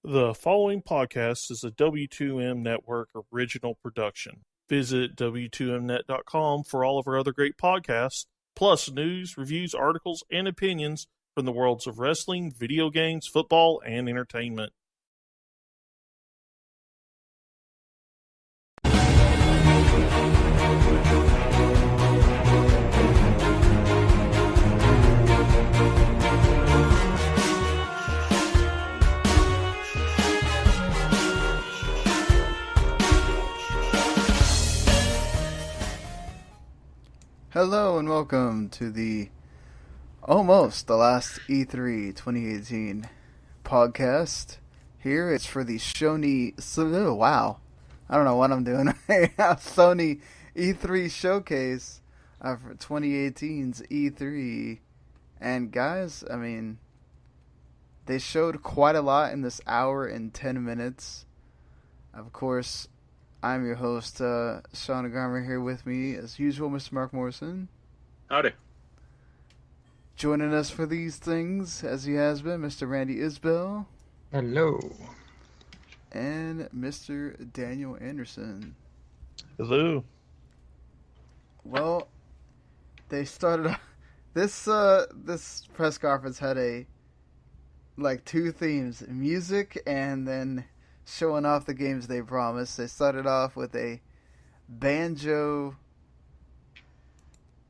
The following podcast is a W2M Network original production. Visit W2Mnet.com for all of our other great podcasts, plus news, reviews, articles, and opinions from the worlds of wrestling, video games, football, and entertainment. Hello and welcome to the last E3 2018 podcast. Here it's for the Sony. Wow, I don't know what I'm doing. Sony E3 showcase for 2018's E3, and guys, I mean, they showed quite a lot in this hour and 10 minutes. Of course, I'm your host, Sean Garmer, here with me, as usual, Mr. Marc Morrison. Howdy. Joining us for these things, as he has been, Mr. Randy Isbelle. Hello. And Mr. Daniel Anderson. Hello. Well, they started this press conference had two themes: music and then showing off the games they promised. They started off with a banjo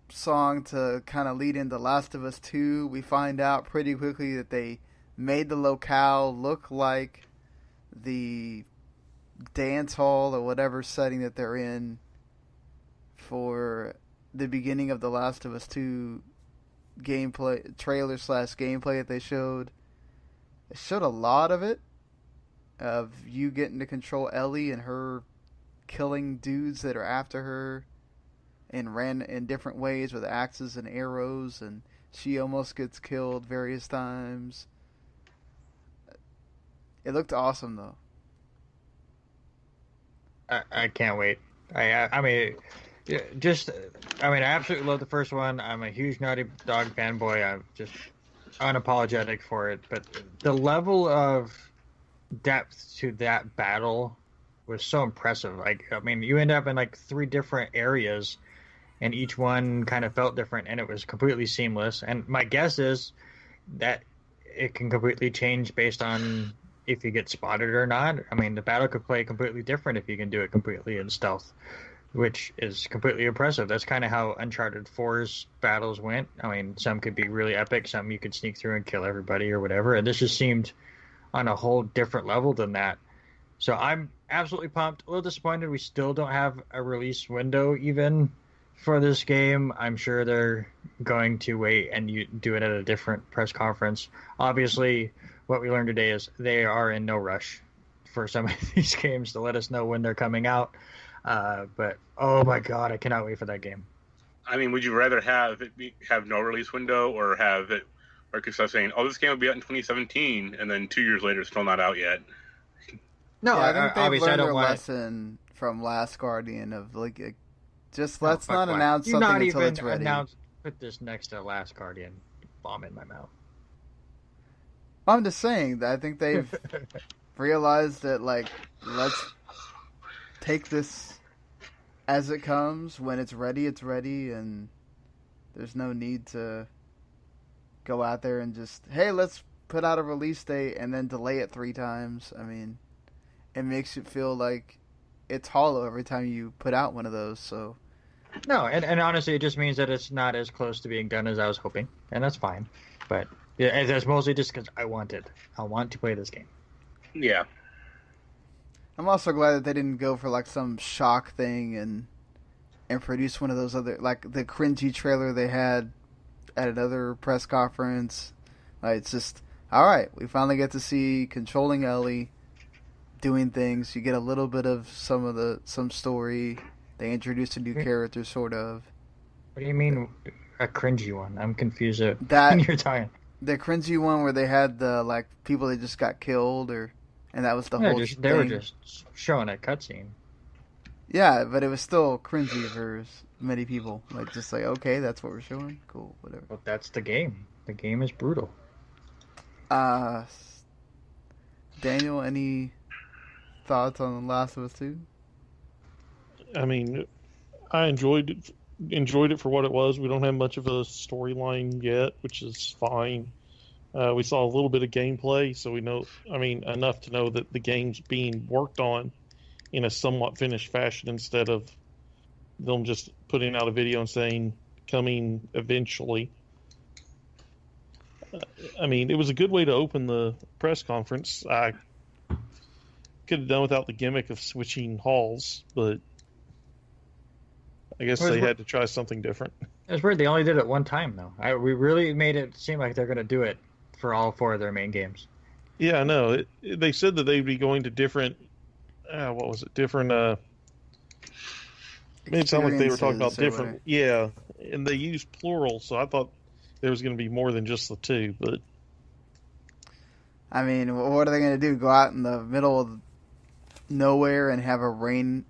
song to kind of lead into Last of Us 2. We find out pretty quickly that they made the locale look like the dance hall or whatever setting that they're in for the beginning of the Last of Us 2 gameplay trailer / gameplay that they showed. They showed a lot of it, of you getting to control Ellie and her killing dudes that are after her and ran in different ways with axes and arrows, and she almost gets killed various times. It looked awesome though. I can't wait. I mean, I absolutely love the first one. I'm a huge Naughty Dog fanboy. I'm just unapologetic for it. But the level of depth to that battle was so impressive. You end up in 3 different areas, and each one kind of felt different, and it was completely seamless. And my guess is that it can completely change based on if you get spotted or not. I mean, the battle could play completely different if you can do it completely in stealth, which is completely impressive. That's kind of how Uncharted 4's battles went. I mean, some could be really epic, some you could sneak through and kill everybody or whatever, and this just seemed on a whole different level than that. So I'm absolutely pumped. A little disappointed we still don't have a release window even for this game. I'm sure they're going to wait and do it at a different press conference. Obviously, what we learned today is they are in no rush for some of these games to let us know when they're coming out. But oh my god, I cannot wait for that game. I mean, would you rather have have no release window, or have it, or could start saying, "Oh, this game will be out in 2017," and then 2 years later, it's still not out yet? No, I think they've learned their lesson from Last Guardian of just let's not announce something until it's ready. Put this next to Last Guardian. Bomb in my mouth. I'm just saying that I think they've realized that let's take this as it comes. When it's ready, and there's no need to go out there and just, hey, let's put out a release date and then delay it 3 times. I mean, it makes it feel like it's hollow every time you put out one of those. So no, and honestly, it just means that it's not as close to being done as I was hoping, and that's fine. But yeah, that's mostly just because I want to play this game. Yeah. I'm also glad that they didn't go for some shock thing and produce one of those other, the cringy trailer they had at another press conference. It's just, alright, we finally get to see controlling Ellie, doing things. You get a little bit of some story. They introduced a new character, sort of. What do you mean a cringy one? I'm confused that you're talking. The cringy one where they had the people that just got killed, and that was the whole thing. They were just showing a cutscene. Yeah, but it was still cringy for many people. Okay, that's what we're showing. Cool, whatever. Well, that's the game. The game is brutal. Daniel, any thoughts on The Last of Us 2? I mean, I enjoyed it for what it was. We don't have much of a storyline yet, which is fine. We saw a little bit of gameplay, so we know, enough to know that the game's being worked on in a somewhat finished fashion instead of them just putting out a video and saying coming eventually. It was a good way to open the press conference. I could have done without the gimmick of switching halls, but I guess they had to try something different. It's weird. They only did it one time, though. We really made it seem like they're going to do it for all 4 of their main games. Yeah, I know. They said that they'd be going to different... Different... It sounded like they were talking about different... Yeah, and they used plural, so I thought there was going to be more than just the 2, but... I mean, what are they going to do? Go out in the middle of nowhere and have a rain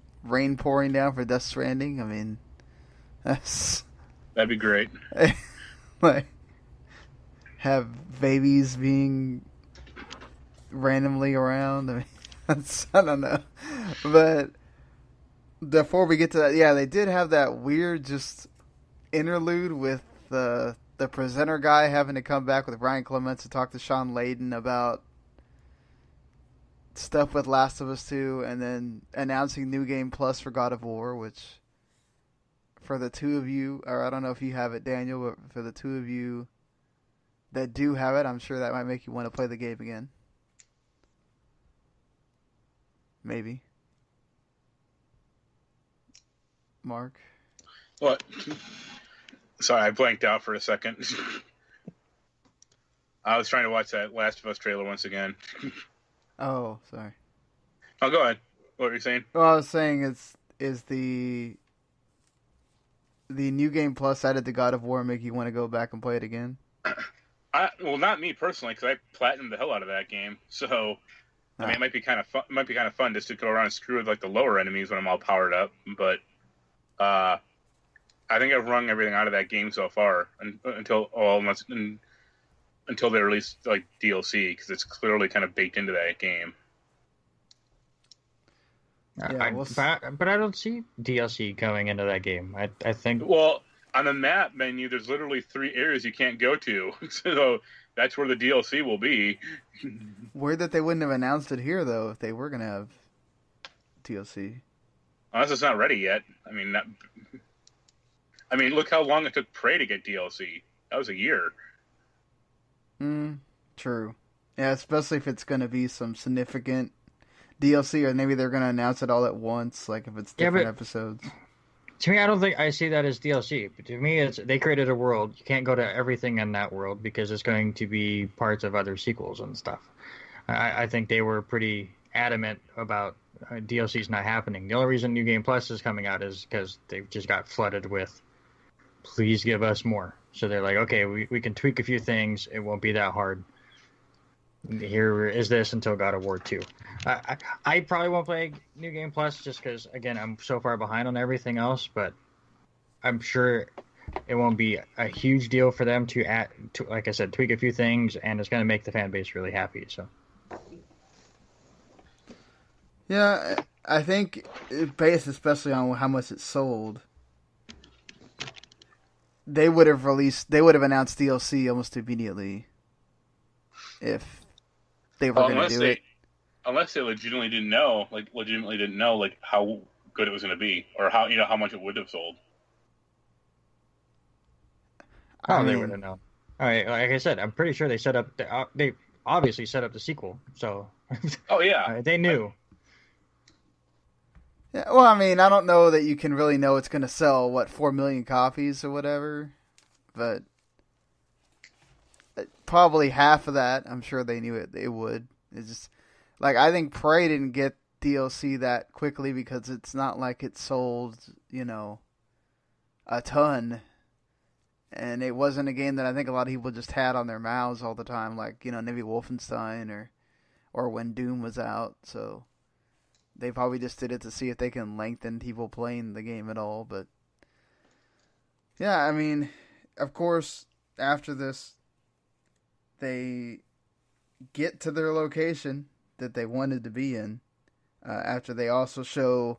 pouring down for Death Stranding? I mean, that'd be great. Like, have babies being randomly around. I mean, I don't know. But before we get to that, yeah, they did have that weird just interlude with the presenter guy having to come back with Ryan Clements to talk to Sean Layden about stuff with Last of Us 2, and then announcing New Game Plus for God of War, which for the 2 of you, or I don't know if you have it, Daniel, but for the 2 of you that do have it, I'm sure that might make you want to play the game again. Maybe. Mark? What? Sorry, I blanked out for a second. I was trying to watch that Last of Us trailer once again. Oh, sorry. Oh, go ahead. What were you saying? Well, I was saying is the New Game Plus added to God of War make you want to go back and play it again? Well, not me personally, because I platinumed the hell out of that game. So, I mean, it might be kind of fun. It might be kind of fun just to go around and screw with like the lower enemies when I'm all powered up. But I think I've wrung everything out of that game so far until they release like DLC, because it's clearly kind of baked into that game. But I don't see DLC going into that game. I think. Well, on the map menu, there's literally 3 areas you can't go to, so that's where the DLC will be. Weird that they wouldn't have announced it here, though, if they were going to have DLC. Unless it's not ready yet. I mean, look how long it took Prey to get DLC. That was a year. True. Yeah, especially if it's going to be some significant DLC, or maybe they're going to announce it all at once, like if it's different episodes. To me, I don't think I see that as DLC. But to me, they created a world. You can't go to everything in that world because it's going to be parts of other sequels and stuff. I think they were pretty adamant about DLC's not happening. The only reason New Game Plus is coming out is because they just got flooded with, please give us more. So they're like, okay, we can tweak a few things. It won't be that hard. Here is this until God of War 2. I probably won't play New Game Plus just because, again, I'm so far behind on everything else, but I'm sure it won't be a huge deal for them to add, like I said, tweak a few things, and it's going to make the fan base really happy. So, yeah, I think based especially on how much it sold, they would have announced DLC almost immediately if they were going to do it. Unless they legitimately didn't know, how good it was going to be, or how much it would have sold. They would have known. All right, like I said, I'm pretty sure they set up. They obviously set up the sequel, so. Oh yeah, they knew. Yeah, well, I mean, I don't know that you can really know it's going to sell 4 million copies or whatever, but probably half of that, I'm sure they knew it would. It's just like, I think Prey didn't get DLC that quickly because it's not like it sold, a ton. And it wasn't a game that I think a lot of people just had on their mouths all the time, like, maybe Wolfenstein or when Doom was out. So they probably just did it to see if they can lengthen people playing the game at all. But yeah, I mean, of course, after this, they get to their location, that they wanted to be in. After they also show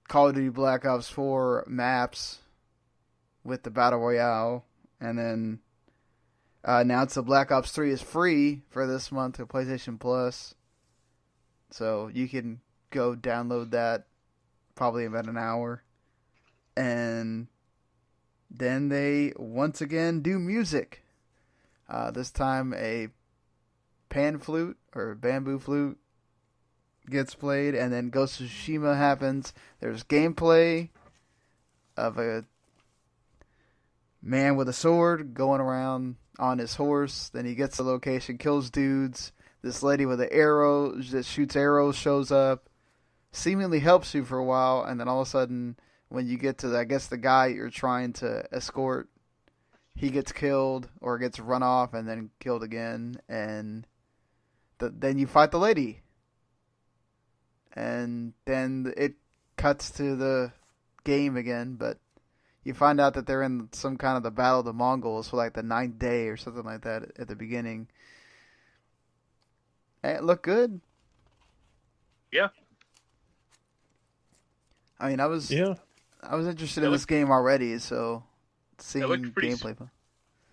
Call of Duty Black Ops 4 maps with the Battle Royale, and then announced that Black Ops 3 is free for this month to PlayStation Plus. So you can go download that probably in about an hour. And then they once again do music. This time a pan flute or bamboo flute gets played, and then Ghost of Tsushima happens. There's gameplay of a man with a sword going around on his horse. Then he gets to the location, kills dudes. This lady with an arrow that shoots arrows shows up, seemingly helps you for a while, and then all of a sudden, when you get to, the guy you're trying to escort, he gets killed or gets run off and then killed again, and then you fight the lady. And then it cuts to the game again, but you find out that they're in some kind of the Battle of the Mongols for like the 9th day or something like that at the beginning. And it looked good. Yeah. I mean, I was interested in this game already, so seeing gameplay.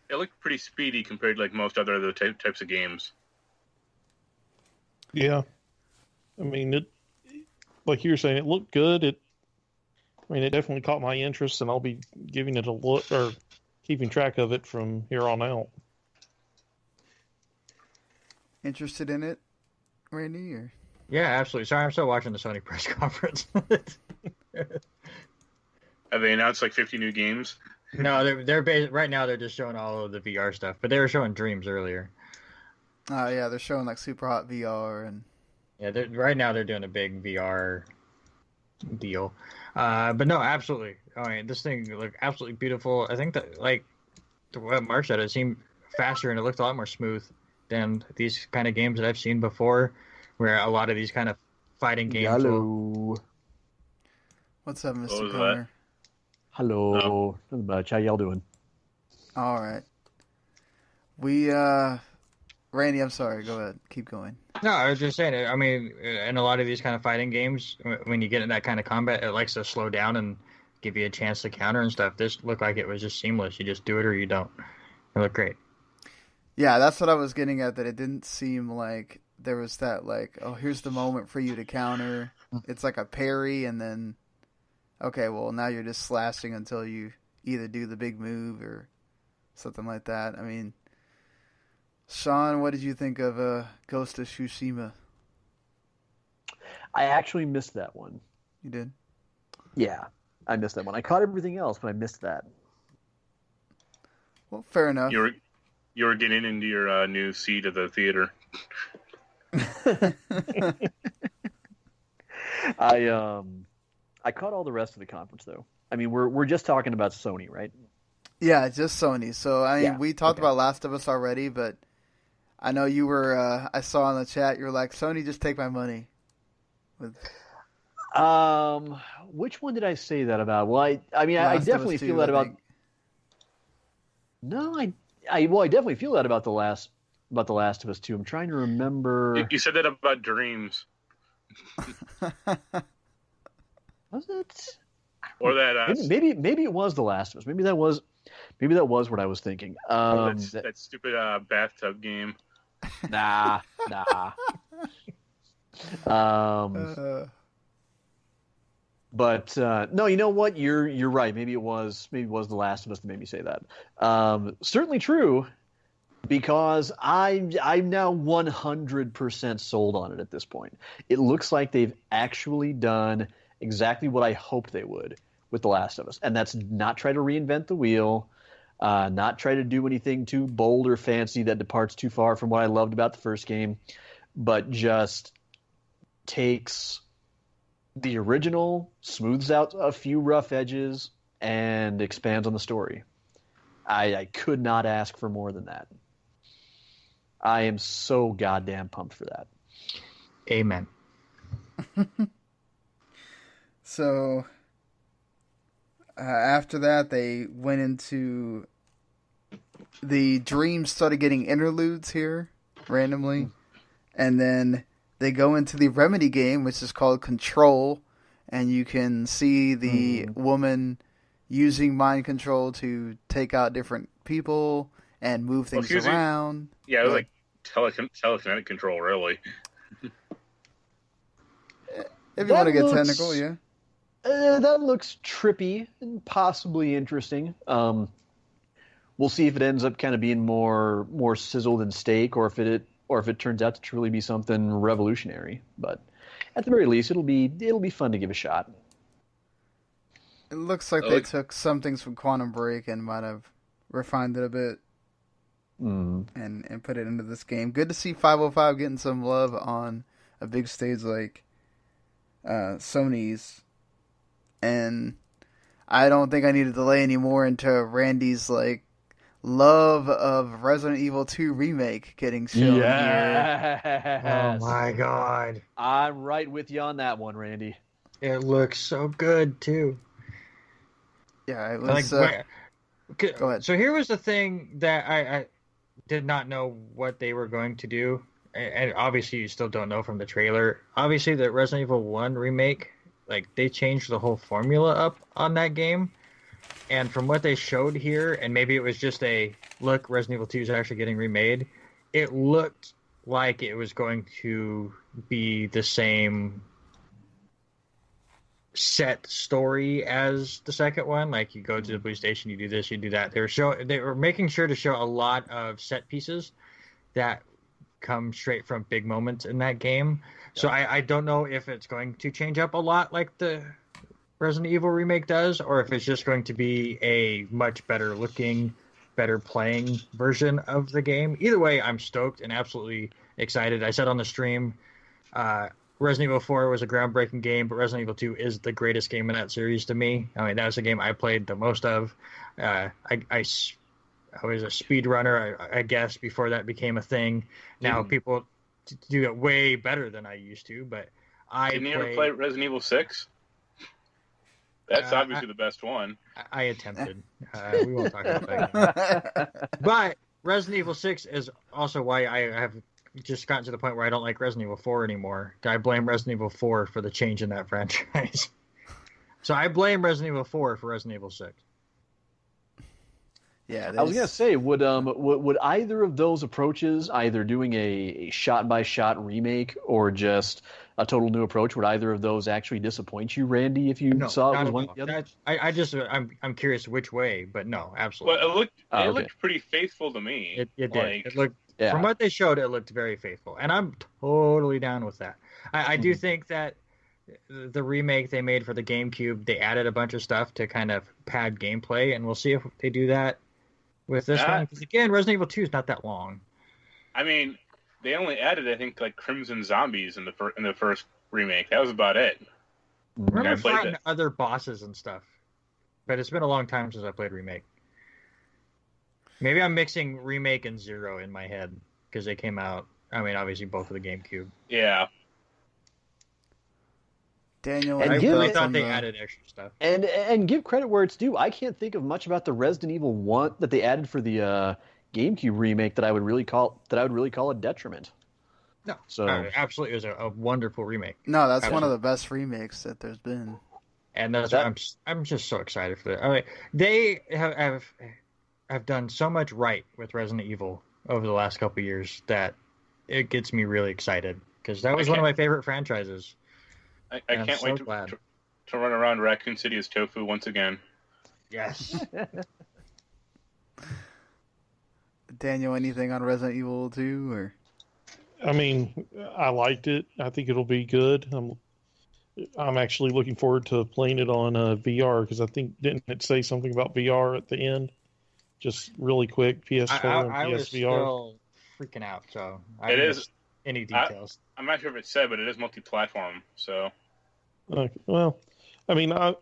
It looked pretty speedy compared to like most other types of games. Yeah. I mean, it, like you were saying, it looked good. It definitely caught my interest, and I'll be giving it a look or keeping track of it from here on out. Interested in it, Randy? Or? Yeah, absolutely. Sorry, I'm still watching the Sony press conference. Have they announced like 50 new games? No, they're right now they're just showing all of the VR stuff, but they were showing Dreams earlier. Oh yeah, they're showing like Super Hot VR and. Yeah, right now they're doing a big VR deal. But no, absolutely. I mean, this thing looked absolutely beautiful. I think that, like what Mark said, it seemed faster and it looked a lot more smooth than these kind of games that I've seen before, where a lot of these kind of fighting games. Hello. What's up, Mr. Connor? Hello. Not much. How y'all doing? All right. Randy, I'm sorry. Go ahead. Keep going. No, I was just saying, I mean, in a lot of these kind of fighting games, when you get in that kind of combat, it likes to slow down and give you a chance to counter and stuff. This looked like it was just seamless. You just do it or you don't. It looked great. Yeah, that's what I was getting at, that it didn't seem like there was that, like, oh, here's the moment for you to counter. It's like a parry, and then, okay, well, now you're just slashing until you either do the big move or something like that. I mean, Sean, what did you think of Ghost of Tsushima? I actually missed that one. You did? Yeah, I missed that one. I caught everything else, but I missed that. Well, fair enough. You were getting into your new seat at the theater. I caught all the rest of the conference, though. I mean, we're just talking about Sony, right? Yeah, just Sony. So, I mean, we talked about Last of Us already, but I know you were, I saw in the chat, you were like, Sony, just take my money. Which one did I say that about? Well, I mean, I definitely feel that about... No, I definitely feel that about the Last of Us 2. I'm trying to remember... You said that about Dreams. Was it? Or that... Maybe it was The Last of Us. Maybe that was what I was thinking. That stupid bathtub game. Nah. But no, you know what? You're right. Maybe it was The Last of Us that made me say that. Certainly true, because I'm now 100% sold on it at this point. It looks like they've actually done exactly what I hoped they would with The Last of Us, and that's not try to reinvent the wheel, not try to do anything too bold or fancy that departs too far from what I loved about the first game, but just takes the original, smooths out a few rough edges, and expands on the story. I could not ask for more than that. I am so goddamn pumped for that. Amen. So, after that, they went into the Dreams, started getting interludes here randomly, and then they go into the Remedy game, which is called Control, and you can see the woman using mind control to take out different people and move things around. Yeah, it was like telekinetic control, really. If you want to get technical, yeah. That looks trippy and possibly interesting. We'll see if it ends up kind of being more sizzle than steak, or if it turns out to truly be something revolutionary. But at the very least, it'll be fun to give a shot. It looks like they took some things from Quantum Break and might have refined it a bit and put it into this game. Good to see 505 getting some love on a big stage like Sony's. And I don't think I need to delay anymore into Randy's love of Resident Evil 2 Remake getting shown here. Oh my god. I'm right with you on that one, Randy. It looks so good too. Yeah, it was. Go ahead. So here was the thing that I did not know what they were going to do, and obviously you still don't know from the trailer. Obviously, the Resident Evil 1 remake, they changed the whole formula up on that game, and from what they showed here, and maybe it was just a look, Resident Evil 2 is actually getting remade. It looked like it was going to be the same set story as the second one. Like, you go to the police station, you do this, you do that. They were making sure to show a lot of set pieces that come straight from big moments in that game. So I don't know if it's going to change up a lot like the Resident Evil remake does, or if it's just going to be a much better looking, better playing version of the game. Either way, I'm stoked and absolutely excited. I said on the stream, Resident Evil 4 was a groundbreaking game, but Resident Evil 2 is the greatest game in that series to me. I mean, that was the game I played the most of. I was a speedrunner, I guess, before that became a thing. Now people do it way better than I used to, but Didn't you ever play Resident Evil 6? That's obviously the best one. I attempted. We won't talk about that game. But Resident Evil 6 is also why I have just gotten to the point where I don't like Resident Evil 4 anymore. I blame Resident Evil 4 for the change in that franchise. So I blame Resident Evil 4 for Resident Evil 6. Yeah, I was gonna say, would either of those approaches, either doing a shot by shot remake or just a total new approach, would either of those actually disappoint you, Randy? If you saw it was one or the other? I'm curious which way, but no, absolutely. Well, it looked pretty faithful to me. It did. It looked from what they showed, it looked very faithful, and I'm totally down with that. I do think that the remake they made for the GameCube, they added a bunch of stuff to kind of pad gameplay, and we'll see if they do that with this one. Because again, Resident Evil 2 is not that long. I mean, they only added, I think, Crimson Zombies in the first remake. That was about it. I remember fighting other bosses and stuff, but it's been a long time since I played remake. Maybe I'm mixing remake and Zero in my head because they came out. I mean, obviously both of the GameCube. Yeah. Daniel, I really thought they added extra stuff. And give credit where it's due. I can't think of much about the Resident Evil 1 that they added for the GameCube remake that I would really call a detriment. No, so absolutely, it was a wonderful remake. No, that's one of the best remakes that there's been. And that's why I'm just so excited for that. I mean, they have done so much right with Resident Evil over the last couple of years that it gets me really excited because that was one of my favorite franchises. I can't wait to run around Raccoon City as Tofu once again. Yes. Daniel, anything on Resident Evil 2? Or? I mean, I liked it. I think it'll be good. I'm actually looking forward to playing it on VR because I think, didn't it say something about VR at the end? Just really quick, PS4 and PSVR. I was still freaking out, so I didn't get any details. I'm not sure if it said, but it is multi-platform, so... Okay, well, I mean, I'm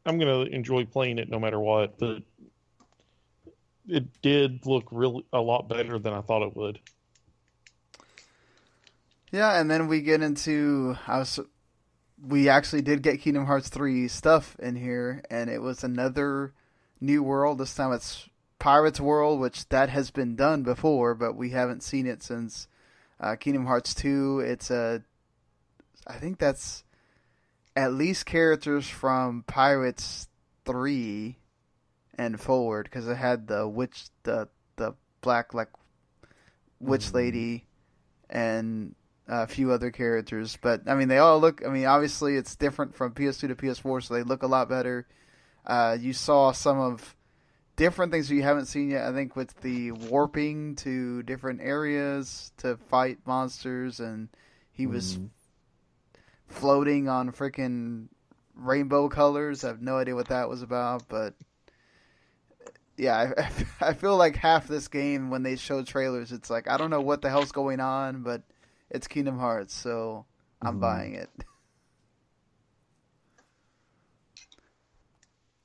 going to enjoy playing it no matter what, but it did look really a lot better than I thought it would. Yeah, and then we get into... we actually did get Kingdom Hearts 3 stuff in here, and it was another new world. This time it's Pirates World, which that has been done before, but we haven't seen it since Kingdom Hearts 2, I think that's at least characters from Pirates 3 and forward, because it had the black witch lady and a few other characters. But I mean, they all look. I mean, obviously it's different from PS2 to PS4, so they look a lot better. You saw some of different things that you haven't seen yet. I think with the warping to different areas to fight monsters, and he was floating on freaking rainbow colors. I have no idea what that was about, but yeah, I feel like half this game, when they show trailers, it's like, I don't know what the hell's going on, but it's Kingdom Hearts, so I'm buying it.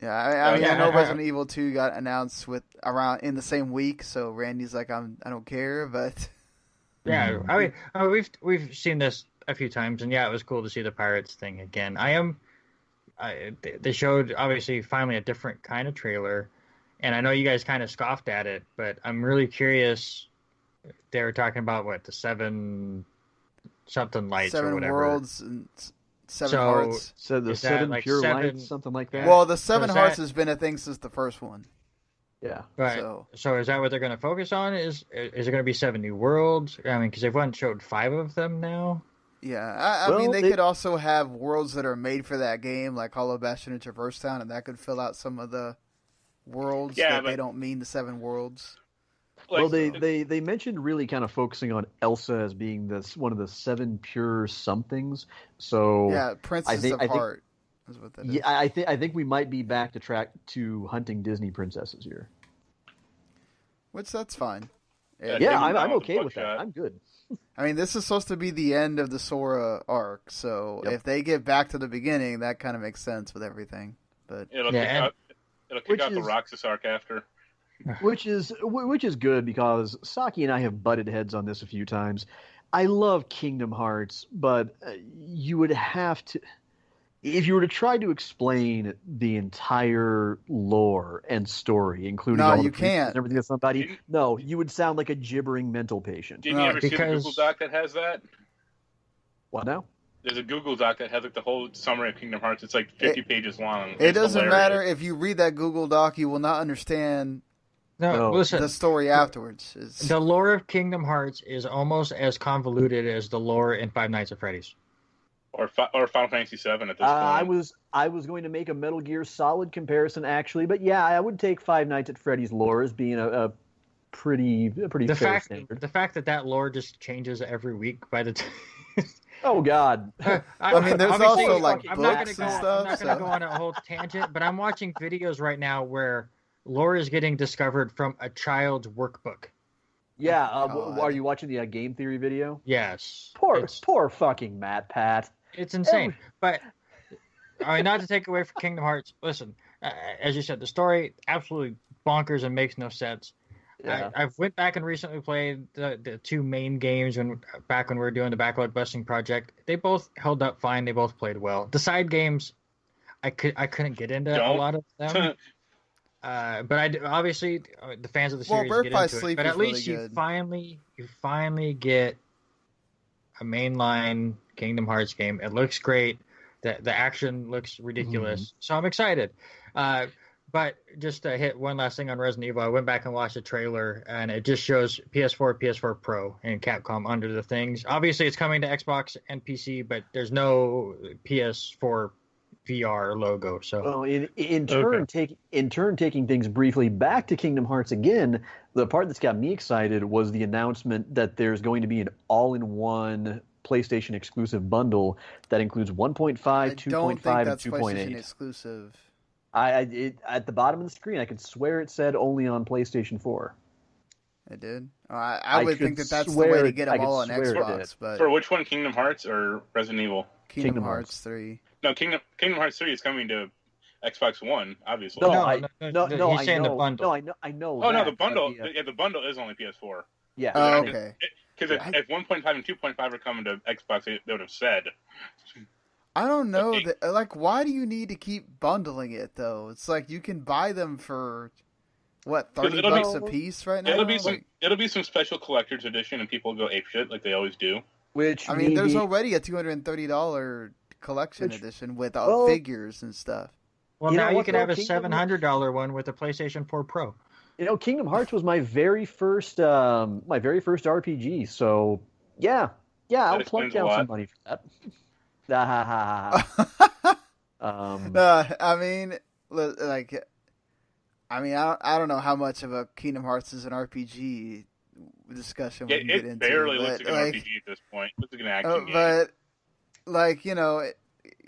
Yeah, I know Resident Evil 2 got announced around in the same week, so Randy's like, I don't care, but yeah, I mean, we've seen this a few times, and yeah, it was cool to see the Pirates thing again. They showed obviously finally a different kind of trailer, and I know you guys kind of scoffed at it, but I'm really curious. They were talking about the 7 something lights or whatever. 7 worlds and 7 hearts. So the 7 pure lights, something like that. Well, the 7 hearts has been a thing since the first one. Yeah. Right. So is that what they're going to focus on? Is it going to be 7 new worlds? I mean, because they've only showed 5 of them now. Yeah, I mean, they could also have worlds that are made for that game, like Hollow Bastion and Traverse Town, and that could fill out some of the worlds they don't mean the 7 worlds. Well, they mentioned really kind of focusing on Elsa as being one of the 7 pure somethings. So yeah, Princess of Heart is what that is. Yeah, I think we might be back to hunting Disney princesses here. Which that's fine. Yeah, I'm okay with that. I'm good. I mean, this is supposed to be the end of the Sora arc, so if they get back to the beginning, that kind of makes sense with everything. But it'll kick out the Roxas arc after. Which is good, because Saki and I have butted heads on this a few times. I love Kingdom Hearts, but you would have to, if you were to try to explain the entire lore and story, including all the can't. And everything to somebody, you would sound like a gibbering mental patient. Did you ever see the Google Doc that has that? What now? There's a Google Doc that has the whole summary of Kingdom Hearts. It's 50 pages long. It doesn't matter if you read that Google Doc; you will not understand. No, listen. The story afterwards the lore of Kingdom Hearts is almost as convoluted as the lore in Five Nights at Freddy's, or Final Fantasy VII at this point. I was going to make a Metal Gear Solid comparison, actually, but yeah, I would take Five Nights at Freddy's lore as being a pretty fair standard. The fact that lore just changes every week by the time. Oh God! I mean, there's also books and stuff. I'm not going to go on a whole tangent, but I'm watching videos right now where lore is getting discovered from a child's workbook. Yeah, are you watching the game theory video? Yes. Poor fucking Matt Pat. It's insane. But I mean, not to take away from Kingdom Hearts. Listen, as you said, the story absolutely bonkers and makes no sense. Yeah. I've went back and recently played the 2 main games back when we were doing the backlog busting project. They both held up fine. They both played well. The side games, I couldn't get into a lot of them. But obviously the fans of the series get into it. But at least you finally get a mainline Kingdom Hearts game. It looks great. The action looks ridiculous. So I'm excited. But just to hit one last thing on Resident Evil, I went back and watched the trailer, and it just shows PS4, PS4 Pro, and Capcom under the things. Obviously, it's coming to Xbox and PC, but there's no PS4 VR logo. So, well, in turn, taking things briefly back to Kingdom Hearts again, the part that's got me excited was the announcement that there's going to be an all-in-one PlayStation exclusive bundle that includes 1.5, 2.5, and 2.8 exclusive. At the bottom of the screen, I could swear it said only on PlayStation 4. It did? I would think that's the way to get them all on Xbox. But for which one, Kingdom Hearts or Resident Evil? Kingdom Hearts 3. No, Kingdom Hearts 3 is coming to Xbox One, obviously. No, he's saying the bundle. No, I know. Oh, no, the bundle. The bundle is only PS4. Yeah. Oh, okay. Because if 1.5 and 2.5 are coming to Xbox, they would have said. I don't know. Why do you need to keep bundling it, though? It's like you can buy them for what, 'Cause $30 it'll be- a piece right now? It'll be some special collector's edition, and people go apeshit like they always do. Which I mean, there's already a $230 collection edition with figures and stuff. Well, You know now you what, can though, have a Kingdom $700 one with a PlayStation 4 Pro. Kingdom Hearts was my very first RPG. So yeah, I'll plunk explains a down some lot. money for that. I mean, I don't know how much of a Kingdom Hearts is an RPG discussion we can get It into. barely looks like an like, RPG at this point. It looks like an action game. But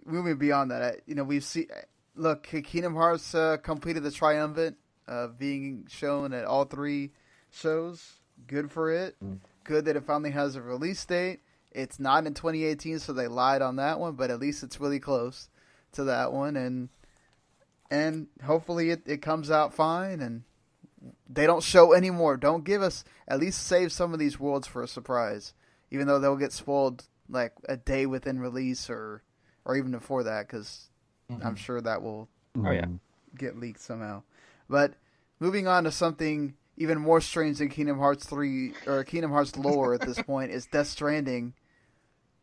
moving beyond that, we've seen. Look, Kingdom Hearts completed the triumvirate of being shown at all 3 shows. Good for it. Good that it finally has a release date. It's not in 2018, so they lied on that one, but at least it's really close to that one, and hopefully it comes out fine, and they don't show anymore. Don't give us, at least save some of these worlds for a surprise, even though they'll get spoiled like a day within release or even before that, because I'm sure that will get leaked somehow. But moving on to something even more strange than Kingdom Hearts 3 or Kingdom Hearts lore at this point is Death Stranding,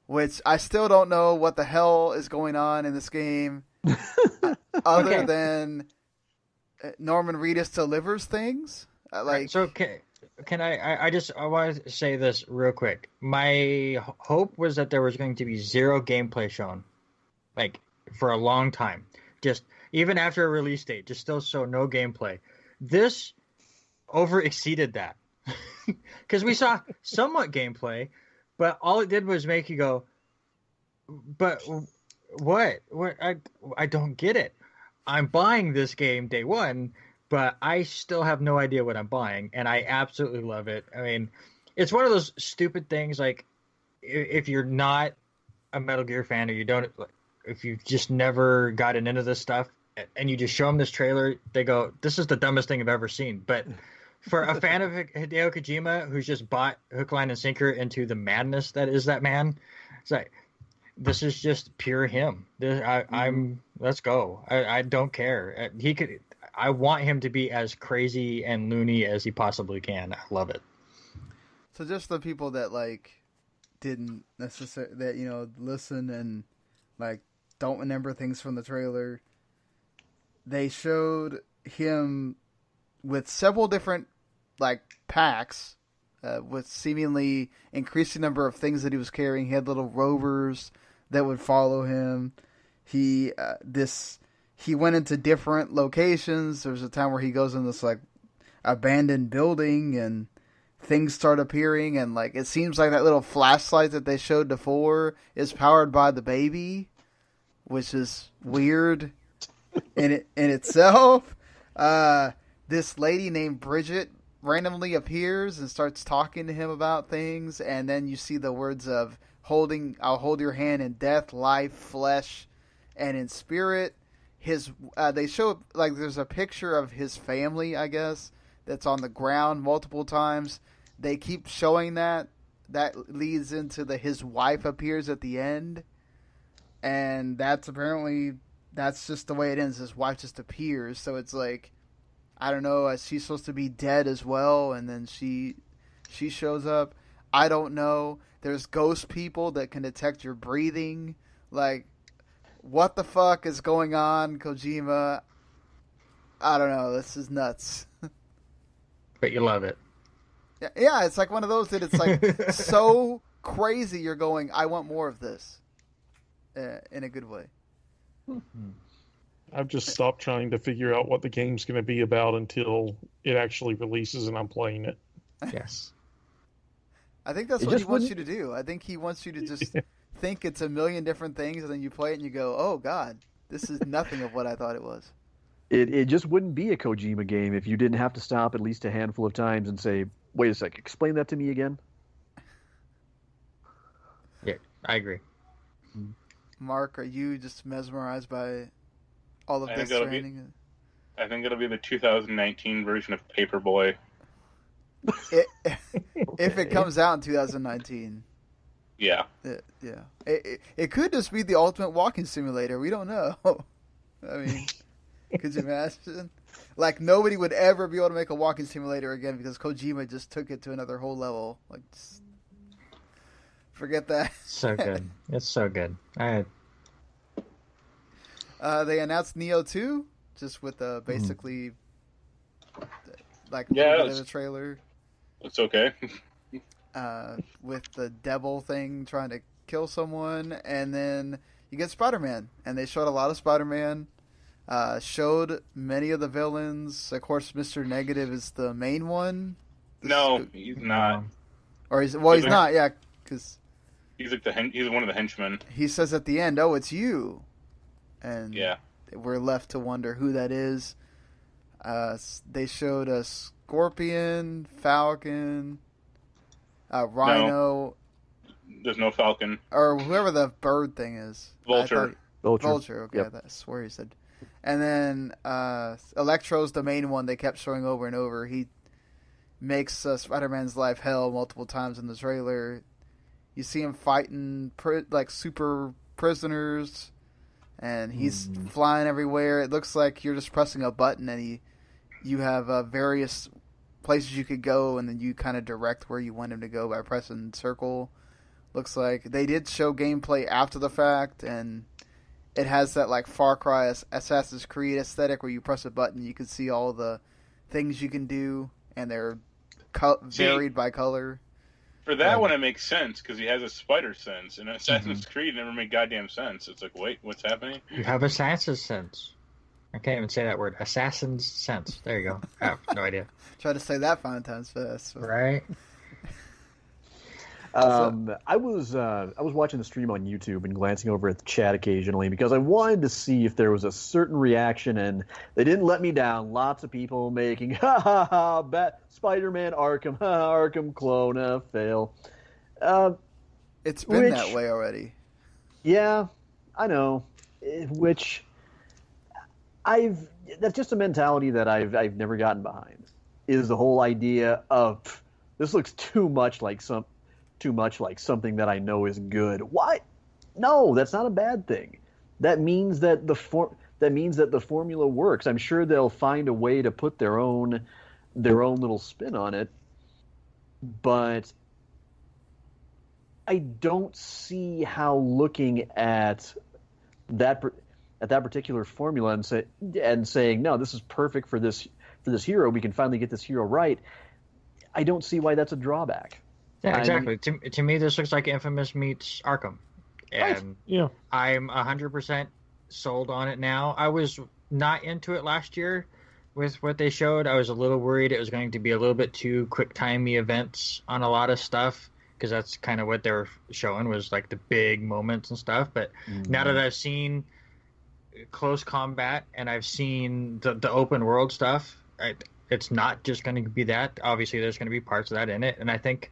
which I still don't know what the hell is going on in this game other than Norman Reedus delivers things. So can I want to say this real quick. My hope was that there was going to be 0 gameplay shown, like for a long time. Just even after a release date, just still show no gameplay. This over exceeded that because we saw somewhat gameplay, but all it did was make you go, but what I don't get it. I'm buying this game day one, but I still have no idea what I'm buying, and I absolutely love it. I mean, it's one of those stupid things, like if you're not a Metal Gear fan, or if you've just never gotten into this stuff, and you just show them this trailer, they go, this is the dumbest thing I've ever seen. But for a fan of Hideo Kojima who's just bought hook, line, and sinker into the madness that is that man, it's like, this is just pure him. Let's go. I don't care. I want him to be as crazy and loony as he possibly can. I love it. So just the people that didn't necessarily listen and don't remember things from the trailer, they showed him with several different packs with seemingly increasing number of things that he was carrying. He had little rovers that would follow him. He went into different locations. There's a time where he goes in this abandoned building and things start appearing, and it seems like that little flashlight that they showed before is powered by the baby, which is weird in itself. This lady named Bridget randomly appears and starts talking to him about things, and then you see the words of I'll hold your hand in death, life, flesh, and in spirit. They show there's a picture of his family, I guess, that's on the ground multiple times. They keep showing that. That leads into his wife appears at the end, and that's just the way it ends. His wife just appears, so it's I don't know, she's supposed to be dead as well, and then she shows up. I don't know. There's ghost people that can detect your breathing. What the fuck is going on, Kojima? I don't know. This is nuts. But you love it. Yeah, it's one of those that it's so crazy you're going, I want more of this. In a good way. I've just stopped trying to figure out what the game's going to be about until it actually releases and I'm playing it. Yes. I think that's what he wants you to do. I think he wants you to just think it's a million different things, and then you play it and you go, oh, God, this is nothing of what I thought it was. It just wouldn't be a Kojima game if you didn't have to stop at least a handful of times and say, wait a sec, explain that to me again. Yeah, I agree. Mark, are you just mesmerized by all of this Stranding? I think it'll be the 2019 version of Paperboy. If it comes out in 2019. Yeah. Yeah. It could just be the ultimate walking simulator. We don't know. I mean, could you imagine? Like, nobody would ever be able to make a walking simulator again because Kojima just took it to another whole level. Like, just forget that. So good. It's so good. They announced Neo 2, just with basically, like, a Yeah, little bit of a trailer. It's okay. With the devil thing trying to kill someone, and then you get Spider-Man, and they showed a lot of Spider-Man. Showed many of the villains. Of course, Mr. Negative is the main one. No, he's not. Or he's not. Yeah, because he's like he's one of the henchmen. He says at the end, "Oh, it's you," and yeah, we're left to wonder who that is. They showed a Scorpion, Falcon, Rhino. No, there's no Falcon. Or whoever the bird thing is. Vulture. Vulture. Okay, Yep. I swear he said. And then Electro's the main one they kept showing over and over. He makes Spider-Man's life hell multiple times in the trailer. You see him fighting like super prisoners, and he's flying everywhere. It looks like you're just pressing a button, and you have various places you could go, and then you kind of direct where you want him to go by pressing circle. Looks like they did show gameplay after the fact, and it has that like Far Cry Assassin's Creed aesthetic where you press a button, you can see all the things you can do, and they're varied by color. For that one, it makes sense because he has a spider sense, and Assassin's Creed never made goddamn sense. It's like, wait, what's happening? You have assassin's sense. I can't even say that word. Assassin's sense. There you go. I have no idea. Try to say that 5 times fast. So. Right. I was watching the stream on YouTube and glancing over at the chat occasionally because I wanted to see if there was a certain reaction, and they didn't let me down. Lots of people making Spider-Man Arkham, Arkham clone, fail. It's been that way already. Yeah, I know. Which that's just a mentality that I've never gotten behind. Is the whole idea of this looks too much like something that I know is good. Why? No, that's not a bad thing. That means that the formula works. I'm sure they'll find a way to put their own little spin on it. But I don't see how looking at that particular formula and saying, no, this is perfect for this hero. We can finally get this hero right. I don't see why that's a drawback. Yeah, exactly. To me, this looks like Infamous meets Arkham. And yeah. I'm 100% sold on it now. I was not into it last year with what they showed. I was a little worried it was going to be a little bit too quick-timey events on a lot of stuff, because that's kind of what they were showing was like the big moments and stuff. But now that I've seen close combat and I've seen the open world stuff, it's not just going to be that. Obviously, there's going to be parts of that in it. And I think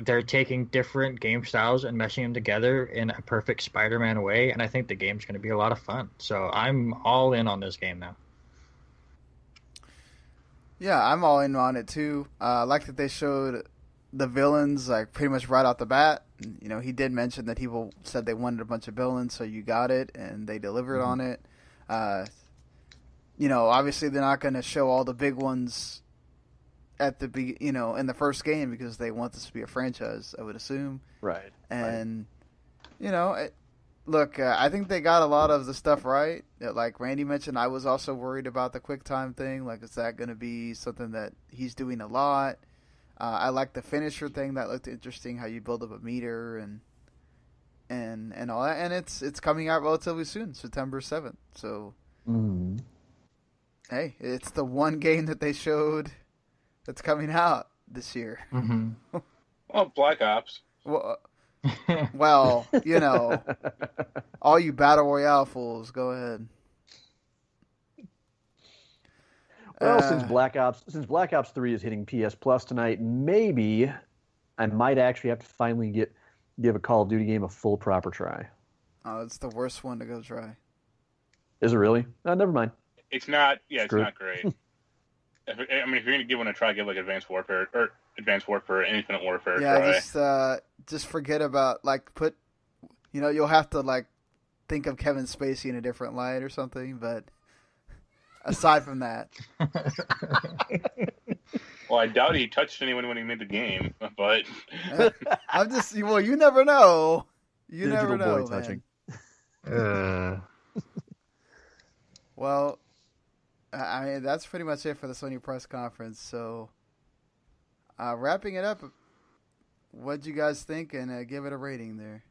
they're taking different game styles and meshing them together in a perfect Spider-Man way, and I think the game's going to be a lot of fun. So I'm all in on this game now. Yeah, I'm all in on it too. I like that they showed the villains like pretty much right off the bat. You know, he did mention that people said they wanted a bunch of villains, so you got it, and they delivered on it. You know, obviously they're not going to show all the big ones at the in the first game because they want this to be a franchise, I would assume. Right. And you know, look, I think they got a lot of the stuff right. Like Randy mentioned, I was also worried about the QuickTime thing. Like, is that going to be something that he's doing a lot? I like the finisher thing. That looked interesting. How you build up a meter and all that. And it's coming out relatively soon, September 7th. So, hey, it's the one game that they showed that's coming out this year. Well, Black Ops. Well, you know, all you Battle Royale fools, go ahead. Well, since Black Ops 3 is hitting PS Plus tonight, maybe I might actually have to finally give a Call of Duty game a full proper try. Oh, it's the worst one to go try. Is it really? Never mind. It's not. Yeah, it's not great. If you're gonna give one a try, give like Advanced Warfare or Infinite Warfare. Yeah, just forget about you'll have to like think of Kevin Spacey in a different light or something. But aside from that. Well, I doubt he touched anyone when he made the game, but I'm just you never know. You Digital never know, boy touching. Well, I mean that's pretty much it for the Sony press conference. So, wrapping it up, what'd you guys think, and give it a rating there?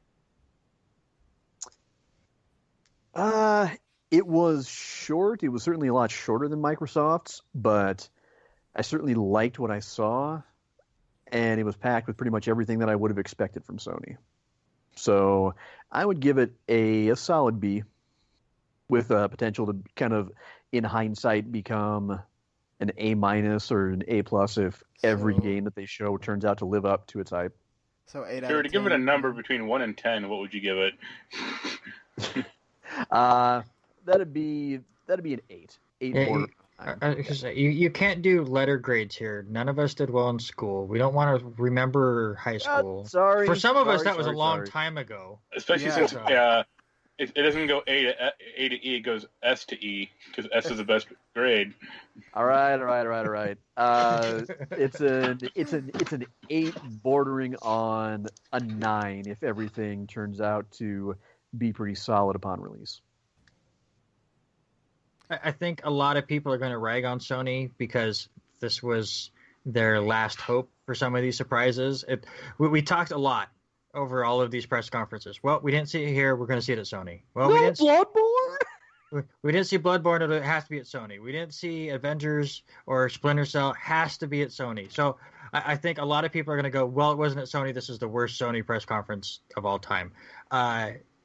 It was short. It was certainly a lot shorter than Microsoft's, but I certainly liked what I saw, and it was packed with pretty much everything that I would have expected from Sony. So I would give it a solid B, with potential to kind of, in hindsight, become an A- or an A+ if every game that they show turns out to live up to its hype. So 8 if out you were of to 10. give it a number between 1 and 10, what would you give it? That'd be an 8. 8 border. You can't do letter grades here. None of us did well in school. We don't want to remember high school. Sorry. For some of us, that was a sorry. long time ago. Especially Yeah. since it doesn't go A to E, it goes S to E, because S is the best grade. All right. It's an 8 bordering on a 9 if everything turns out to be pretty solid upon release. I think a lot of people are going to rag on Sony because this was their last hope for some of these surprises. We talked a lot over all of these press conferences. Well, we didn't see it here. We're going to see it at Sony. Well, no we didn't. Bloodborne. We didn't see Bloodborne. It has to be at Sony. We didn't see Avengers or Splinter Cell. Has to be at Sony. So I think a lot of people are going to go, well, it wasn't at Sony. This is the worst Sony press conference of all time.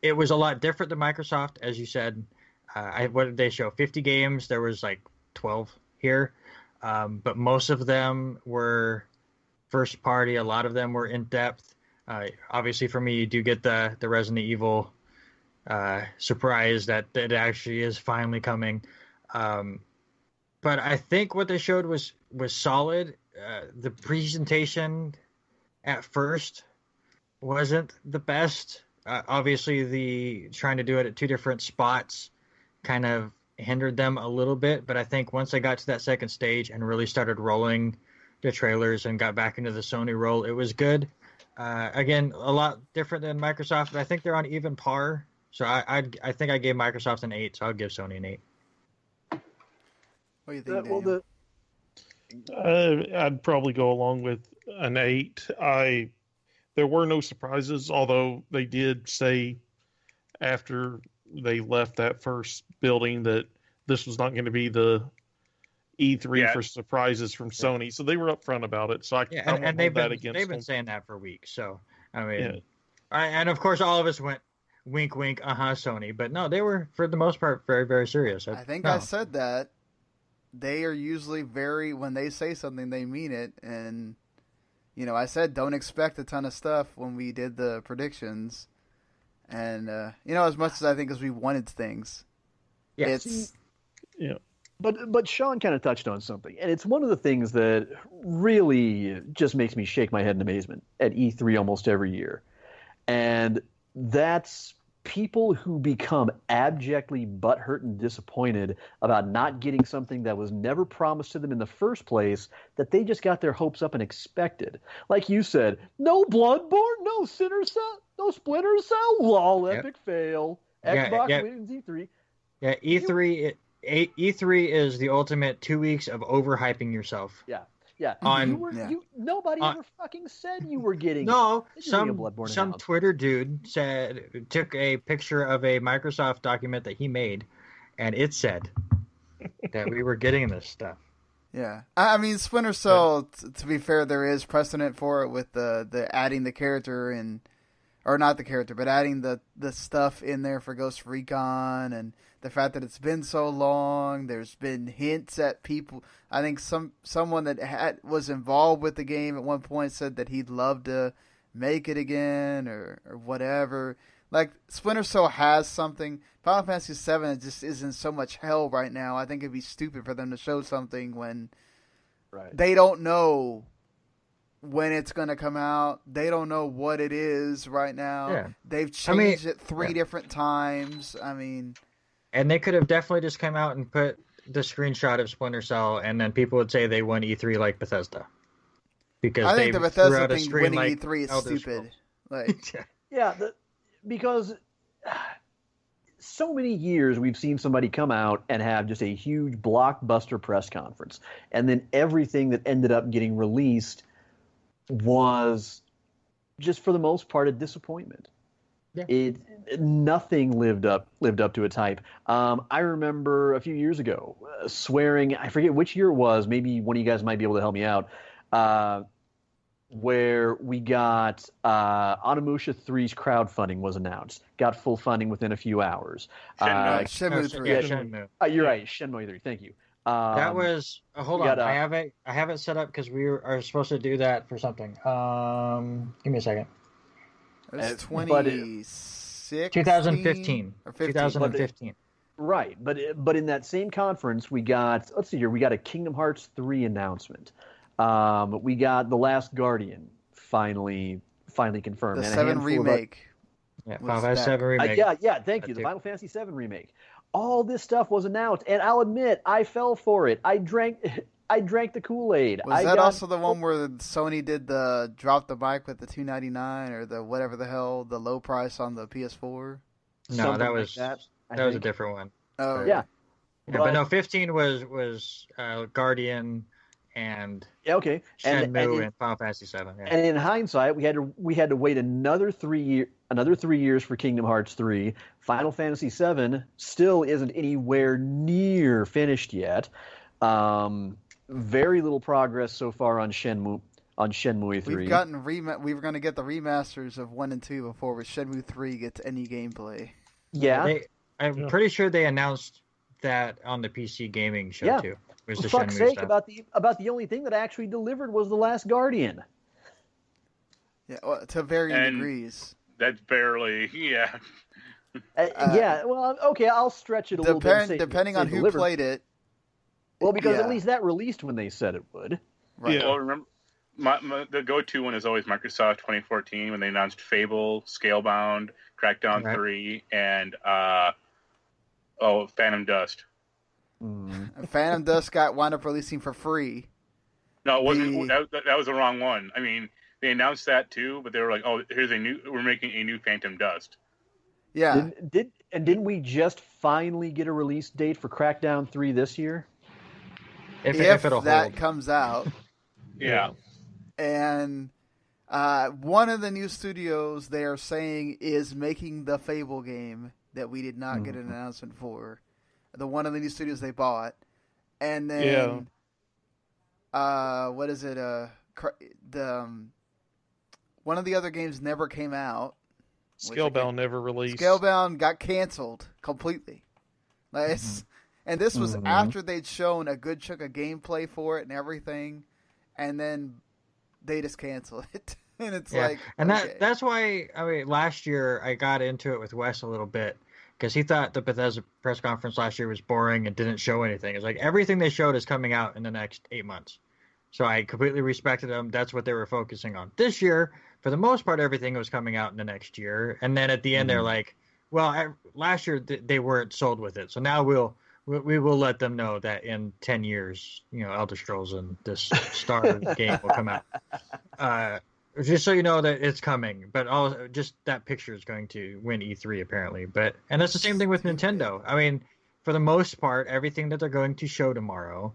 It was a lot different than Microsoft, as you said. What did they show? 50 games. There was like 12 here. But most of them were first party. A lot of them were in depth. Obviously, for me, you do get the Resident Evil surprise that it actually is finally coming. But I think what they showed was solid. The presentation at first wasn't the best. Obviously, the trying to do it at two different spots kind of hindered them a little bit. But I think once they got to that second stage and really started rolling the trailers and got back into the Sony role, it was good. Again, a lot different than Microsoft, but I think they're on even par. So I think I gave Microsoft an 8, so I'll give Sony an 8. What do you think, Daniel? I'd probably go along with an 8. There were no surprises, although they did say after they left that first building that this was not going to be the E3 for surprises from Sony. So they were upfront about it. So I won't hold that against them. They've been saying that for weeks. So, I mean, and of course, all of us went wink, wink, Sony. But no, they were, for the most part, very, very serious. I think I said that. They are usually when they say something, they mean it. And, I said don't expect a ton of stuff when we did the predictions. And, as much as I think as we wanted things. Yes. But Sean kind of touched on something, and it's one of the things that really just makes me shake my head in amazement at E3 almost every year. And that's people who become abjectly butthurt and disappointed about not getting something that was never promised to them in the first place, that they just got their hopes up and expected. Like you said, no Bloodborne, no Sinner Cell, no Splinter Cell, lol, epic fail. Xbox wins E3. Yeah, E3 is the ultimate 2 weeks of overhyping yourself. Yeah. Nobody ever fucking said you were getting. No, some Twitter dude took a picture of a Microsoft document that he made, and it said that we were getting this stuff. Yeah, I mean Splinter Cell. To be fair, there is precedent for it with the adding the character or not the character, but adding the stuff in there for Ghost Recon, and the fact that it's been so long. There's been hints at people. I think someone that was involved with the game at one point said that he'd love to make it again or whatever. Like Splinter Cell has something. Final Fantasy VII just isn't so much hell right now. I think it'd be stupid for them to show something when they don't know when it's going to come out. They don't know what it is right now. Yeah. They've changed it 3 different times. I mean, and they could have definitely just come out and put the screenshot of Splinter Cell, and then people would say they won E3 like Bethesda. Because I think they the Bethesda threw out a thing stream winning like E3 is Elder stupid. Scrolls. Like, Yeah, because so many years we've seen somebody come out and have just a huge blockbuster press conference, and then everything that ended up getting released was just for the most part a disappointment. Yeah. Nothing lived up to its hype. I remember a few years ago swearing, I forget which year it was, maybe one of you guys might be able to help me out, where we got Onimusha 3's crowdfunding was announced. Got full funding within a few hours. Shenmue 3. Yeah, Shenmue. You're right, Shenmue 3. Thank you. That was hold on. I have it set up because we are supposed to do that for something. Give me a second. It was 2016? 2015. Or 15. 2015. Right, but in that same conference, we got, let's see here, we got a Kingdom Hearts 3 announcement. We got The Last Guardian finally confirmed. The and 7 remake. Yeah, Final Fantasy 7 remake. Thank you. The Final Fantasy 7 remake. All this stuff was announced, and I'll admit, I fell for it. I drank the Kool-Aid. Was that also the one where Sony did the drop the bike with the $299 or the whatever the hell, the low price on the PS4? No, that was like that was a different one. Oh, yeah. But no, 15 was Guardian and okay, Shenmue and Final Fantasy 7. Yeah. And in hindsight, we had to wait another 3 years for Kingdom Hearts 3. Final Fantasy 7 still isn't anywhere near finished yet. Very little progress so far on Shenmue 3. We were going to get the remasters of 1 and 2 before Shenmue 3 gets any gameplay. Yeah. I'm pretty sure they announced that on the PC gaming show too. Was For fuck's sake, about the only thing that actually delivered was The Last Guardian. Yeah, well, to varying degrees. That's barely, yeah. Well, okay, I'll stretch it a little bit. Depending on who played it. Well, because at least that released when they said it would. Right. Yeah. Well, remember, the go-to one is always Microsoft 2014 when they announced Fable, Scalebound, Crackdown 3, and Phantom Dust. Phantom Dust wound up releasing for free. No, it wasn't. That was the wrong one. I mean, they announced that too, but they were like, "Oh, we're making a new Phantom Dust." Yeah. Didn't we just finally get a release date for Crackdown 3 this year? If it'll that hold. comes out. Yeah. And one of the new studios they are saying is making the Fable game that we did not get an announcement for. One of the new studios they bought. And then what is it? One of the other games never came out. Scalebound never released. Scalebound got canceled completely. And this was after they'd shown a good chunk of gameplay for it and everything, and then they just cancel it. And it's that's why, I mean, last year I got into it with Wes a little bit because he thought the Bethesda press conference last year was boring and didn't show anything. It's like everything they showed is coming out in the next 8 months. So I completely respected them. That's what they were focusing on. This year, for the most part, everything was coming out in the next year. And then at the end, they're like, well, last year they weren't sold with it. So now we will let them know that in 10 years, Elder Scrolls and this Star game will come out. Just so you know that it's coming. But also, just that picture is going to win E3, apparently. And that's the same thing with Nintendo. I mean, for the most part, everything that they're going to show tomorrow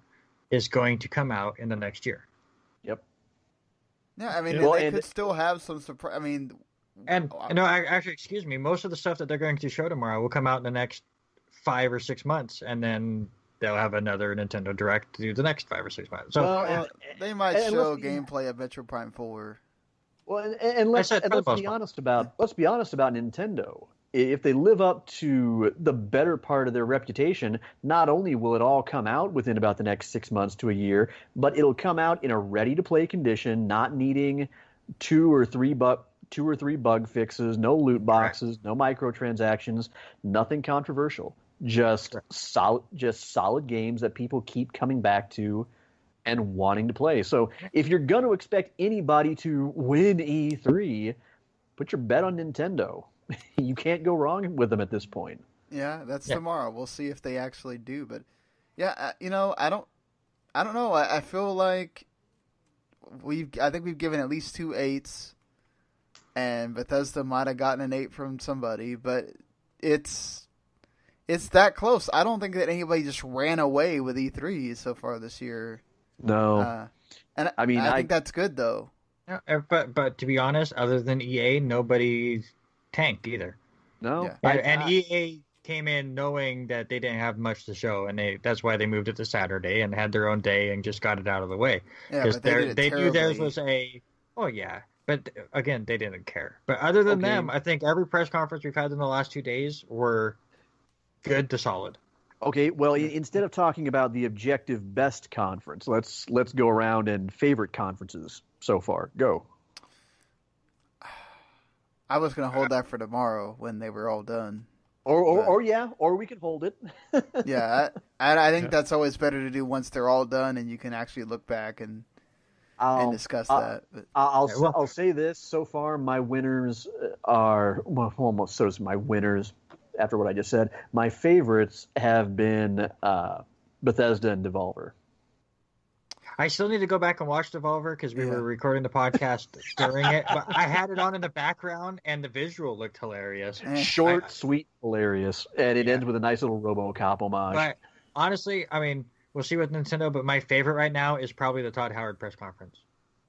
is going to come out in the next year. Yep. Yeah, I mean, they could still have some surprise. I mean... actually, excuse me, most of the stuff that they're going to show tomorrow will come out in the next 5 or 6 months, and then they'll have another Nintendo Direct to do the next 5 or 6 months. So they might show gameplay of Metro Prime 4. Well, let's be honest about Nintendo. If they live up to the better part of their reputation, not only will it all come out within about the next 6 months to a year, but it'll come out in a ready-to-play condition, not needing two or three bug fixes, no loot boxes, no microtransactions, nothing controversial. Just solid games that people keep coming back to and wanting to play. So if you're going to expect anybody to win E3, put your bet on Nintendo. You can't go wrong with them at this point. Yeah, that's tomorrow. We'll see if they actually do. But Yeah, I don't know. I feel like I think we've given at least 2 8s, and Bethesda might have gotten an 8 from somebody, but it's that close. I don't think that anybody just ran away with E3 so far this year. No, and I mean, I think that's good though. Yeah, but to be honest, other than EA, nobody tanked either. no, Yeah. And EA came in knowing that they didn't have much to show, and that's why they moved it to Saturday and had their own day and just got it out of the way. Yeah, Because but they did it they knew theirs terribly. was but again, they didn't care. But other than them, I think every press conference we've had in the last 2 days were good to solid. Okay, well, instead of talking about the objective best conference, let's go around and favorite conferences so far. Go. I was going to hold that for tomorrow when they were all done. Or we can hold it. Yeah, I think that's always better to do once they're all done and you can actually look back and discuss that. But, I'll say this: so far, my winners are almost so. My winners, after what I just said, my favorites have been Bethesda and Devolver. I still need to go back and watch Devolver because we were recording the podcast during it. But I had it on in the background, and the visual looked hilarious. Short, sweet, hilarious, and it ends with a nice little RoboCop homage. But honestly, I mean, we'll see with Nintendo. But my favorite right now is probably the Todd Howard press conference.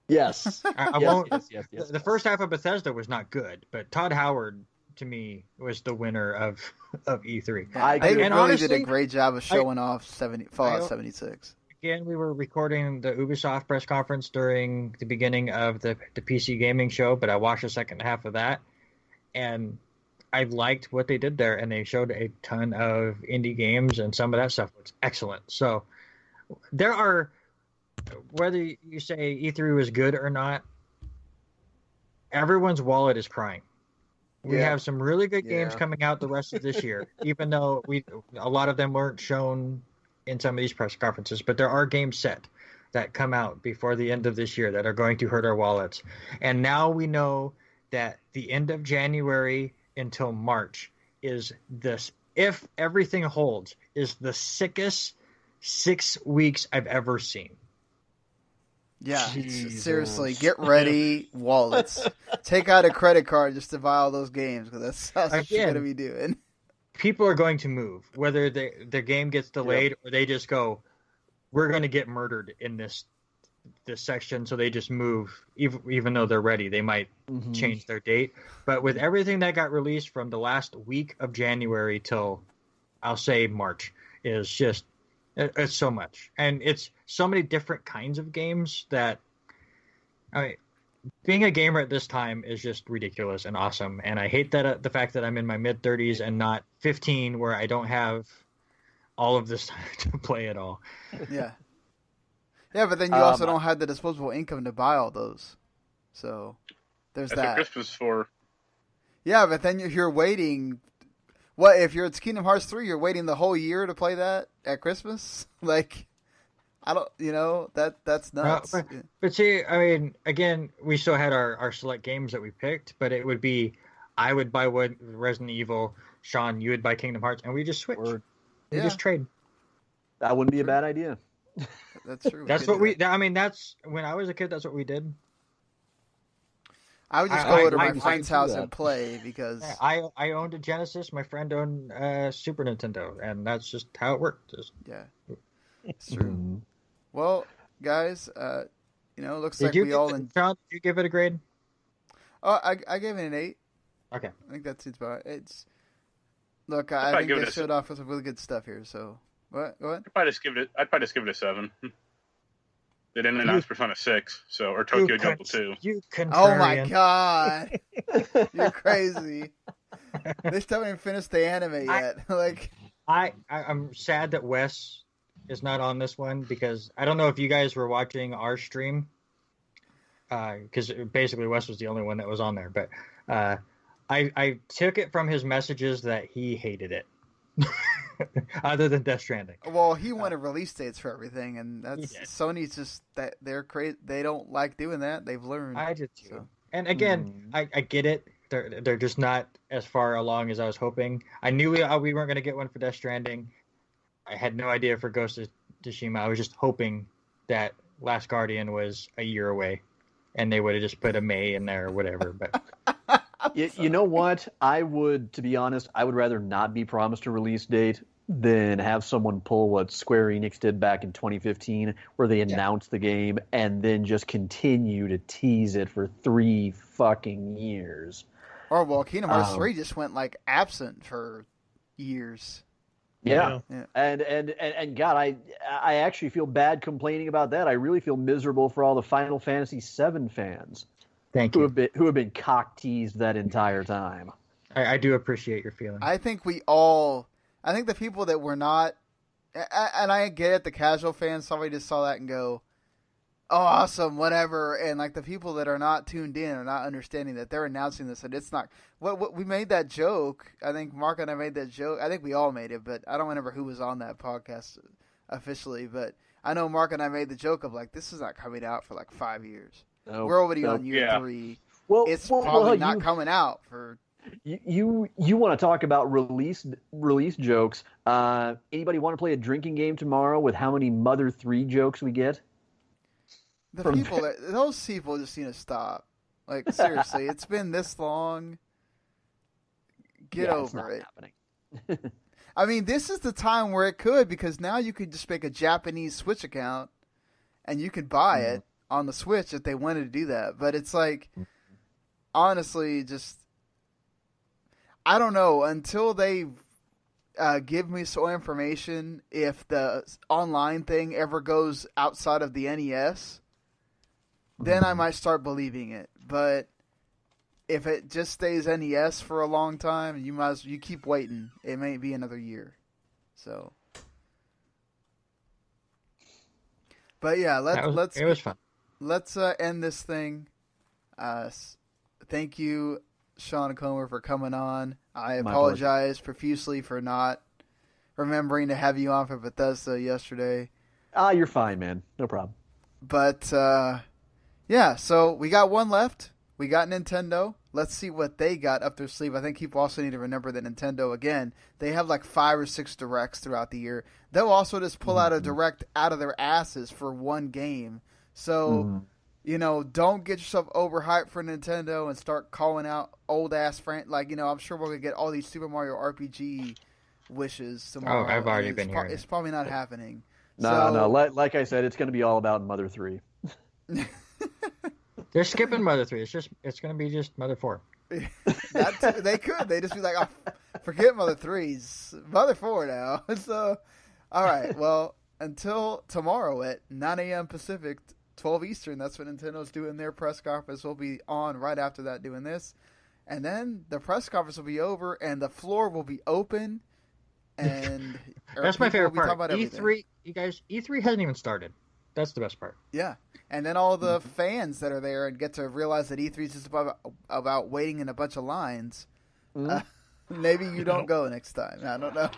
Yes. I won't. Yes. The first half of Bethesda was not good, but Todd Howard to me was the winner of E3. They really honestly, did a great job of showing off Fallout 76. Again, we were recording the Ubisoft press conference during the beginning of the PC gaming show, but I watched the second half of that, and I liked what they did there, and they showed a ton of indie games, and some of that stuff was excellent. So there are, whether you say E3 was good or not, everyone's wallet is crying. We have some really good games coming out the rest of this year, even though a lot of them weren't shown in some of these press conferences, but there are games set that come out before the end of this year that are going to hurt our wallets. And now we know that the end of January until March is this, if everything holds, is the sickest 6 weeks I've ever seen. Yeah, seriously, get ready, wallets. Take out a credit card just to buy all those games, because that's what you're going to be doing. People are going to move, whether their game gets delayed or they just go, we're going to get murdered in this section, so they just move, even though they're ready. They might change their date. But with everything that got released from the last week of January till, I'll say, March, is just, it's so much. And it's so many different kinds of games that, I mean, being a gamer at this time is just ridiculous and awesome. And I hate that the fact that I'm in my mid-30s and not 15, where I don't have all of this time to play at all. Yeah. Yeah, but then you also don't have the disposable income to buy all those. So there's that's that. What Christmas is for. Yeah, but then you're waiting. What if it's Kingdom Hearts 3? You're waiting the whole year to play that at Christmas? Like, I don't, that's nuts. But see, I mean, again, we still had our select games that we picked, but it would be, I would buy Resident Evil, Sean, you would buy Kingdom Hearts, and we just switch. We just trade. That wouldn't be a bad idea. That's true. That's what I mean, that's, when I was a kid, that's what we did. I would just go over to my friend's house and play, because I owned a Genesis, my friend owned a Super Nintendo, and that's just how it worked. Yeah, it's true. Well, guys, looks like we all. Sean, did you give it a grade? Oh, I gave it an 8. Okay, I think that's about it. It's look. I think they showed off with some really good stuff here. So what? Go ahead. I'd probably just give it a 7. They didn't announce Persona 6, or Tokyo Jungle 2. You contrarian. Oh my god, you're crazy. They still haven't even finished the anime yet. I'm sad that Wes is not on this one, because I don't know if you guys were watching our stream, because basically Wes was the only one that was on there, but I took it from his messages that he hated it. Other than Death Stranding. Well, he wanted release dates for everything, and that's Sony's just that they're crazy. They don't like doing that. They've learned. I did too. So. And again, I get it. They're just not as far along as I was hoping. I knew we weren't going to get one for Death Stranding. I had no idea for Ghost of Tsushima. I was just hoping that Last Guardian was a year away, and they would have just put a May in there or whatever. But You know what? To be honest, I would rather not be promised a release date than have someone pull what Square Enix did back in 2015, where they announced the game and then just continue to tease it for 3 fucking years. Or, well, Kingdom Hearts 3 just went, like, absent for years. Yeah. And God, I actually feel bad complaining about that. I really feel miserable for all the Final Fantasy VII fans. Thank you. Who have been cock teased that entire time. I do appreciate your feeling. I think the people that were not, and I get it, the casual fans probably just saw that and go, oh, awesome, whatever. And like the people that are not tuned in are not understanding that they're announcing this and it's not. What we made that joke. I think Mark and I made that joke. I think we all made it, but I don't remember who was on that podcast officially. But I know Mark and I made the joke of like, this is not coming out for like 5 years. We're already on year 3. Well, it's probably not coming out for. You want to talk about release jokes? Anybody want to play a drinking game tomorrow with how many Mother 3 jokes we get? Those people just need to stop. Like seriously, it's been this long. Get over it. Happening. I mean, this is the time where it could, because now you could just make a Japanese Switch account and you could buy it on the Switch if they wanted to do that. But it's like, honestly, just I don't know until they give me some information if the online thing ever goes outside of the NES. Then I might start believing it. But if it just stays NES for a long time, you keep waiting. It may be another year. So, but yeah, it was fun. Let's end this thing. Thank you, Sean Comer, for coming on. I apologize profusely for not remembering to have you on for Bethesda yesterday. You're fine, man. No problem. But yeah, so we got one left. We got Nintendo. Let's see what they got up their sleeve. I think people also need to remember that Nintendo, again, they have like 5 or 6 directs throughout the year. They'll also just pull out a direct out of their asses for one game. So, don't get yourself overhyped for Nintendo and start calling out old-ass I'm sure we're going to get all these Super Mario RPG wishes tomorrow. Oh, I've already been here. It's probably not happening. No. Like I said, it's going to be all about Mother 3. They're skipping Mother 3. It's going to be just Mother 4. They could. They just be like, oh, forget Mother 3's Mother 4 now. So, all right. Well, until tomorrow at 9 a.m. Pacific, 12 Eastern, that's when Nintendo's doing their press conference. We'll be on right after that doing this. And then the press conference will be over and the floor will be open. And that's my favorite part. E3, you guys, E3 hasn't even started. That's the best part. Yeah. And then all the fans that are there and get to realize that E3 is just about waiting in a bunch of lines. Maybe you don't go next time. I don't know.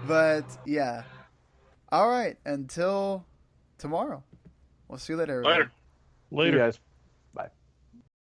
But, yeah. All right. Until tomorrow. We'll see you later. Later. See you guys.